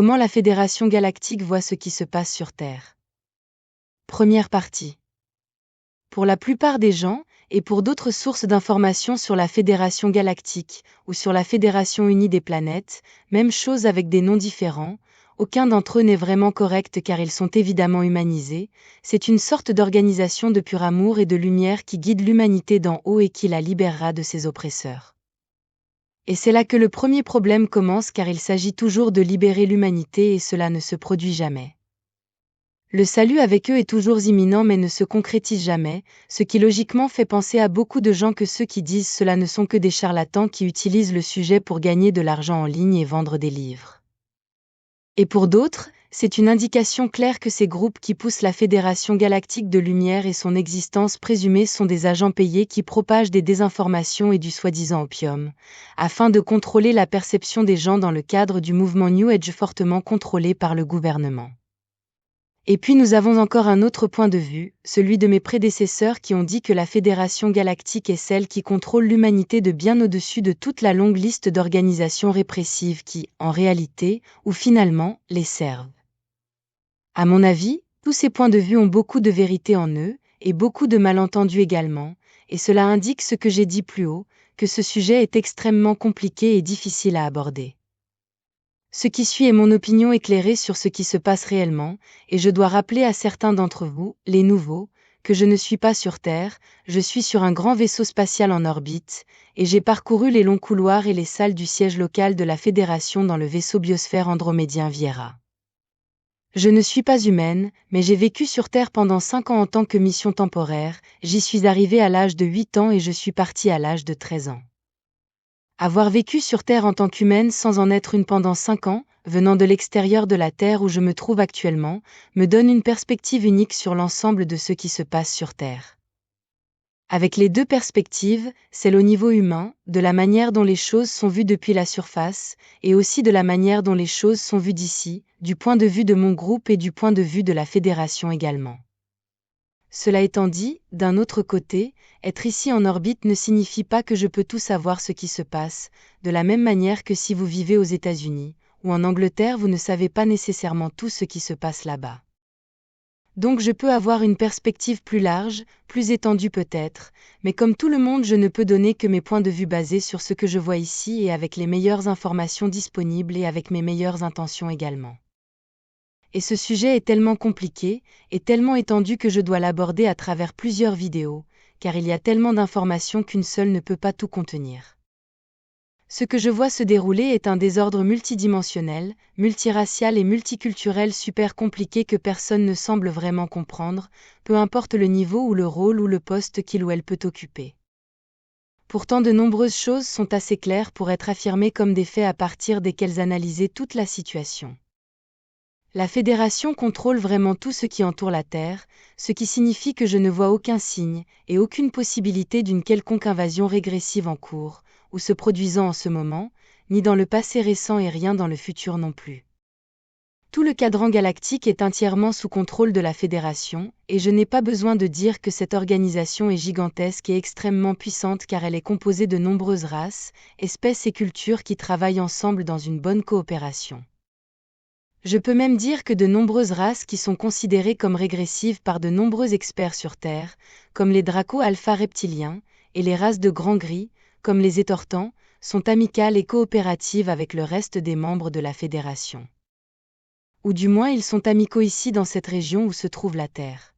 Comment la Fédération Galactique voit ce qui se passe sur Terre. Première partie. Pour la plupart des gens, et pour d'autres sources d'informations sur la Fédération Galactique, ou sur la Fédération Unie des Planètes, même chose avec des noms différents, aucun d'entre eux n'est vraiment correct car ils sont évidemment humanisés, c'est une sorte d'organisation de pur amour et de lumière qui guide l'humanité d'en haut et qui la libérera de ses oppresseurs. Et c'est là que le premier problème commence car il s'agit toujours de libérer l'humanité et cela ne se produit jamais. Le salut avec eux est toujours imminent mais ne se concrétise jamais, ce qui logiquement fait penser à beaucoup de gens que ceux qui disent cela ne sont que des charlatans qui utilisent le sujet pour gagner de l'argent en ligne et vendre des livres. Et pour d'autres, c'est une indication claire que ces groupes qui poussent la Fédération Galactique de Lumière et son existence présumée sont des agents payés qui propagent des désinformations et du soi-disant opium, afin de contrôler la perception des gens dans le cadre du mouvement New Age fortement contrôlé par le gouvernement. Et puis nous avons encore un autre point de vue, celui de mes prédécesseurs qui ont dit que la Fédération Galactique est celle qui contrôle l'humanité de bien au-dessus de toute la longue liste d'organisations répressives qui, en réalité, ou finalement, les servent. À mon avis, tous ces points de vue ont beaucoup de vérité en eux, et beaucoup de malentendus également, et cela indique ce que j'ai dit plus haut, que ce sujet est extrêmement compliqué et difficile à aborder. Ce qui suit est mon opinion éclairée sur ce qui se passe réellement, et je dois rappeler à certains d'entre vous, les nouveaux, que je ne suis pas sur Terre, je suis sur un grand vaisseau spatial en orbite, et j'ai parcouru les longs couloirs et les salles du siège local de la Fédération dans le vaisseau biosphère andromédien Viera. Je ne suis pas humaine, mais j'ai vécu sur Terre pendant 5 ans en tant que mission temporaire, j'y suis arrivée à l'âge de 8 ans et je suis partie à l'âge de 13 ans. Avoir vécu sur Terre en tant qu'humaine sans en être une pendant 5 ans, venant de l'extérieur de la Terre où je me trouve actuellement, me donne une perspective unique sur l'ensemble de ce qui se passe sur Terre. Avec les deux perspectives, celle au niveau humain, de la manière dont les choses sont vues depuis la surface, et aussi de la manière dont les choses sont vues d'ici, du point de vue de mon groupe et du point de vue de la Fédération également. Cela étant dit, d'un autre côté, être ici en orbite ne signifie pas que je peux tout savoir ce qui se passe, de la même manière que si vous vivez aux États-Unis, ou en Angleterre vous ne savez pas nécessairement tout ce qui se passe là-bas. Donc je peux avoir une perspective plus large, plus étendue peut-être, mais comme tout le monde je ne peux donner que mes points de vue basés sur ce que je vois ici et avec les meilleures informations disponibles et avec mes meilleures intentions également. Et ce sujet est tellement compliqué, et tellement étendu que je dois l'aborder à travers plusieurs vidéos, car il y a tellement d'informations qu'une seule ne peut pas tout contenir. Ce que je vois se dérouler est un désordre multidimensionnel, multiracial et multiculturel super compliqué que personne ne semble vraiment comprendre, peu importe le niveau ou le rôle ou le poste qu'il ou elle peut occuper. Pourtant de nombreuses choses sont assez claires pour être affirmées comme des faits à partir desquels analyser toute la situation. La Fédération contrôle vraiment tout ce qui entoure la Terre, ce qui signifie que je ne vois aucun signe et aucune possibilité d'une quelconque invasion régressive en cours, ou se produisant en ce moment, ni dans le passé récent et rien dans le futur non plus. Tout le cadran galactique est entièrement sous contrôle de la Fédération, et je n'ai pas besoin de dire que cette organisation est gigantesque et extrêmement puissante car elle est composée de nombreuses races, espèces et cultures qui travaillent ensemble dans une bonne coopération. Je peux même dire que de nombreuses races qui sont considérées comme régressives par de nombreux experts sur Terre, comme les dracos alpha reptiliens, et les races de grands gris, comme les étortans, sont amicales et coopératives avec le reste des membres de la Fédération. Ou du moins ils sont amicaux ici dans cette région où se trouve la Terre.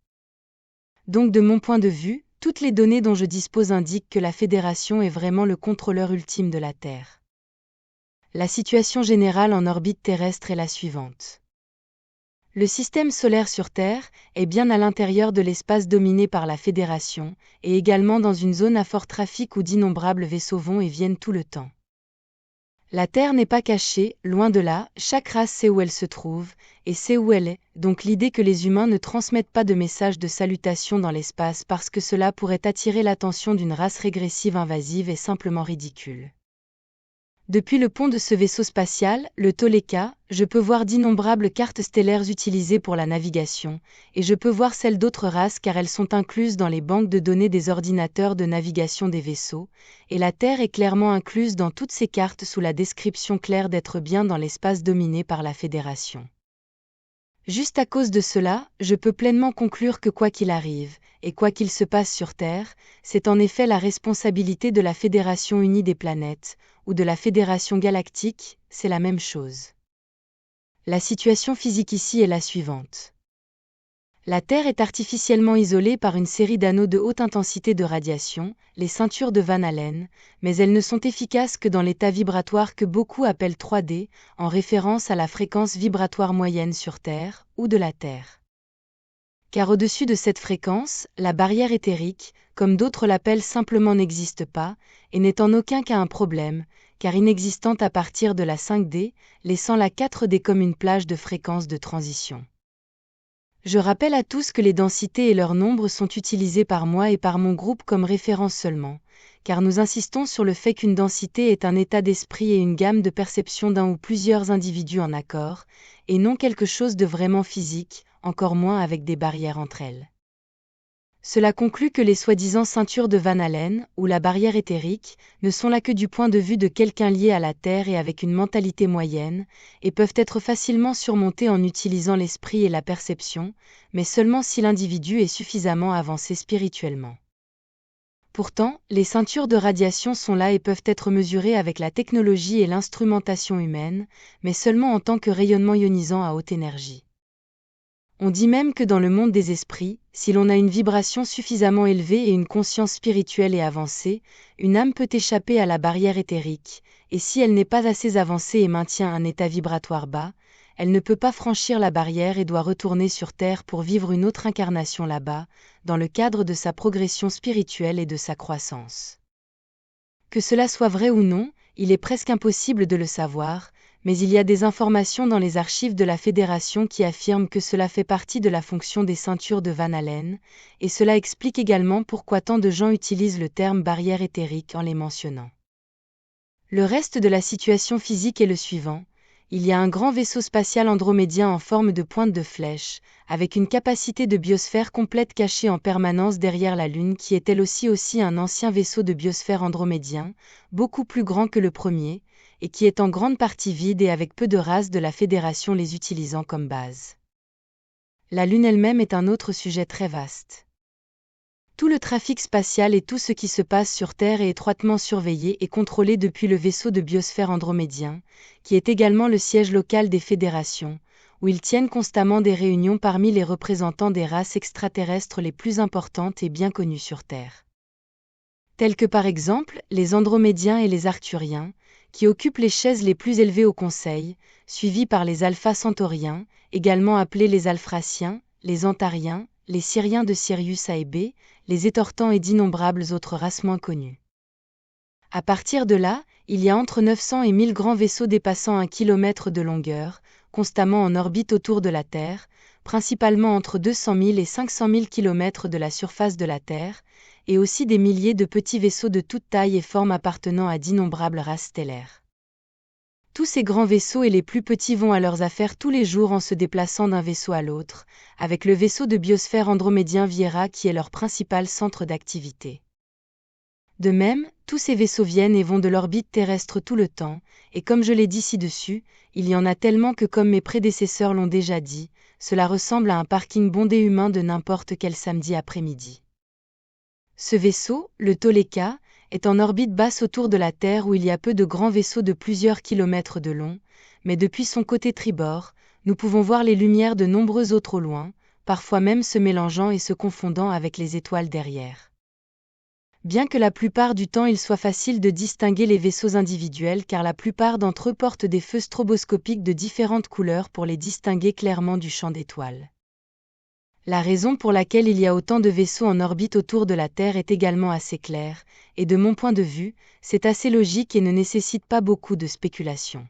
Donc de mon point de vue, toutes les données dont je dispose indiquent que la Fédération est vraiment le contrôleur ultime de la Terre. La situation générale en orbite terrestre est la suivante. Le système solaire sur Terre est bien à l'intérieur de l'espace dominé par la Fédération, et également dans une zone à fort trafic où d'innombrables vaisseaux vont et viennent tout le temps. La Terre n'est pas cachée, loin de là, chaque race sait où elle se trouve, et sait où elle est, donc l'idée que les humains ne transmettent pas de messages de salutation dans l'espace parce que cela pourrait attirer l'attention d'une race régressive invasive est simplement ridicule. Depuis le pont de ce vaisseau spatial, le Toleka, je peux voir d'innombrables cartes stellaires utilisées pour la navigation, et je peux voir celles d'autres races car elles sont incluses dans les banques de données des ordinateurs de navigation des vaisseaux, et la Terre est clairement incluse dans toutes ces cartes sous la description claire d'être bien dans l'espace dominé par la Fédération. Juste à cause de cela, je peux pleinement conclure que quoi qu'il arrive, et quoi qu'il se passe sur Terre, c'est en effet la responsabilité de la Fédération unie des planètes, ou de la Fédération galactique, c'est la même chose. La situation physique ici est la suivante. La Terre est artificiellement isolée par une série d'anneaux de haute intensité de radiation, les ceintures de Van Allen, mais elles ne sont efficaces que dans l'état vibratoire que beaucoup appellent 3D, en référence à la fréquence vibratoire moyenne sur Terre, ou de la Terre. Car au-dessus de cette fréquence, la barrière éthérique, comme d'autres l'appellent simplement n'existe pas, et n'est en aucun cas un problème, car inexistante à partir de la 5D, laissant la 4D comme une plage de fréquence de transition. Je rappelle à tous que les densités et leur nombre sont utilisés par moi et par mon groupe comme référence seulement, car nous insistons sur le fait qu'une densité est un état d'esprit et une gamme de perception d'un ou plusieurs individus en accord, et non quelque chose de vraiment physique, encore moins avec des barrières entre elles. Cela conclut que les soi-disant ceintures de Van Allen, ou la barrière éthérique, ne sont là que du point de vue de quelqu'un lié à la Terre et avec une mentalité moyenne, et peuvent être facilement surmontées en utilisant l'esprit et la perception, mais seulement si l'individu est suffisamment avancé spirituellement. Pourtant, les ceintures de radiation sont là et peuvent être mesurées avec la technologie et l'instrumentation humaine, mais seulement en tant que rayonnement ionisant à haute énergie. On dit même que dans le monde des esprits, si l'on a une vibration suffisamment élevée et une conscience spirituelle et avancée, une âme peut échapper à la barrière éthérique, et si elle n'est pas assez avancée et maintient un état vibratoire bas, elle ne peut pas franchir la barrière et doit retourner sur Terre pour vivre une autre incarnation là-bas, dans le cadre de sa progression spirituelle et de sa croissance. Que cela soit vrai ou non, il est presque impossible de le savoir, mais il y a des informations dans les archives de la Fédération qui affirment que cela fait partie de la fonction des ceintures de Van Allen, et cela explique également pourquoi tant de gens utilisent le terme barrière éthérique en les mentionnant. Le reste de la situation physique est le suivant. Il y a un grand vaisseau spatial andromédien en forme de pointe de flèche, avec une capacité de biosphère complète cachée en permanence derrière la Lune qui est elle aussi un ancien vaisseau de biosphère andromédien, beaucoup plus grand que le premier, et qui est en grande partie vide et avec peu de races de la Fédération les utilisant comme base. La Lune elle-même est un autre sujet très vaste. Tout le trafic spatial et tout ce qui se passe sur Terre est étroitement surveillé et contrôlé depuis le vaisseau de biosphère andromédien, qui est également le siège local des fédérations, où ils tiennent constamment des réunions parmi les représentants des races extraterrestres les plus importantes et bien connues sur Terre. Tels que par exemple les Andromédiens et les Arcturiens, qui occupent les chaises les plus élevées au Conseil, suivis par les Alpha Centauriens, également appelés les Alphraciens, les Antariens, les Syriens de Sirius A et B, les Étortans et d'innombrables autres races moins connues. À partir de là, il y a entre 900 et 1000 grands vaisseaux dépassant 1 km de longueur, constamment en orbite autour de la Terre, principalement entre 200 000 et 500 000 km de la surface de la Terre, et aussi des milliers de petits vaisseaux de toute taille et forme appartenant à d'innombrables races stellaires. Tous ces grands vaisseaux et les plus petits vont à leurs affaires tous les jours en se déplaçant d'un vaisseau à l'autre, avec le vaisseau de biosphère andromédien Viera qui est leur principal centre d'activité. De même, tous ces vaisseaux viennent et vont de l'orbite terrestre tout le temps, et comme je l'ai dit ci-dessus, il y en a tellement que comme mes prédécesseurs l'ont déjà dit, cela ressemble à un parking bondé humain de n'importe quel samedi après-midi. Ce vaisseau, le Toleka, est en orbite basse autour de la Terre où il y a peu de grands vaisseaux de plusieurs kilomètres de long, mais depuis son côté tribord, nous pouvons voir les lumières de nombreux autres au loin, parfois même se mélangeant et se confondant avec les étoiles derrière. Bien que la plupart du temps il soit facile de distinguer les vaisseaux individuels car la plupart d'entre eux portent des feux stroboscopiques de différentes couleurs pour les distinguer clairement du champ d'étoiles. La raison pour laquelle il y a autant de vaisseaux en orbite autour de la Terre est également assez claire, et de mon point de vue, c'est assez logique et ne nécessite pas beaucoup de spéculation.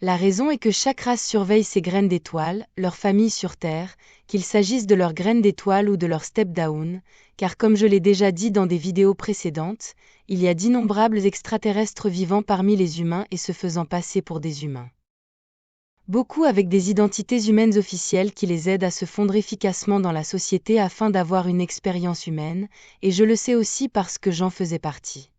La raison est que chaque race surveille ses graines d'étoiles, leur famille sur Terre, qu'il s'agisse de leurs graines d'étoiles ou de leur step-down, car comme je l'ai déjà dit dans des vidéos précédentes, il y a d'innombrables extraterrestres vivant parmi les humains et se faisant passer pour des humains. Beaucoup avec des identités humaines officielles qui les aident à se fondre efficacement dans la société afin d'avoir une expérience humaine, et je le sais aussi parce que j'en faisais partie.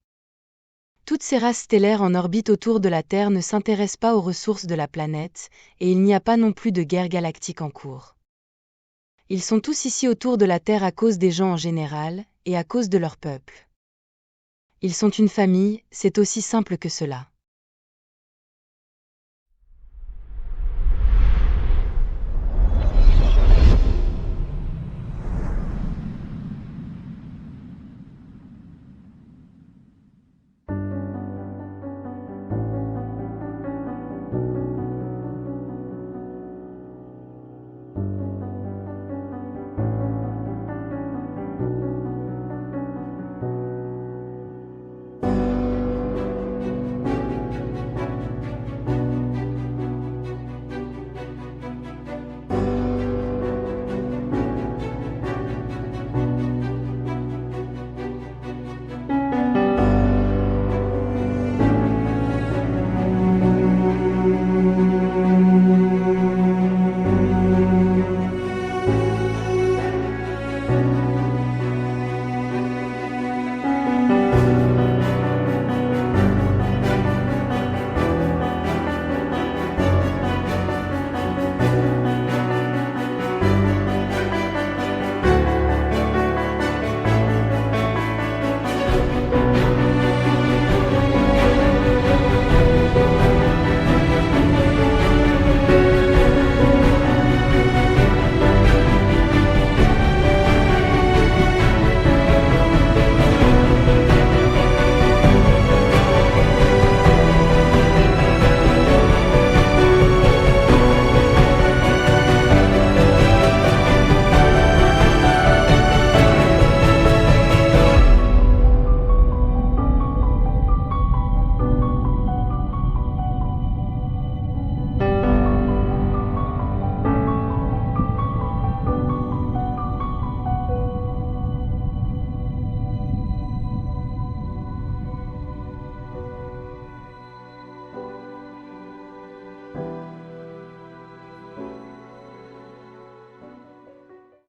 Toutes ces races stellaires en orbite autour de la Terre ne s'intéressent pas aux ressources de la planète, et il n'y a pas non plus de guerre galactique en cours. Ils sont tous ici autour de la Terre à cause des gens en général, et à cause de leur peuple. Ils sont une famille, c'est aussi simple que cela.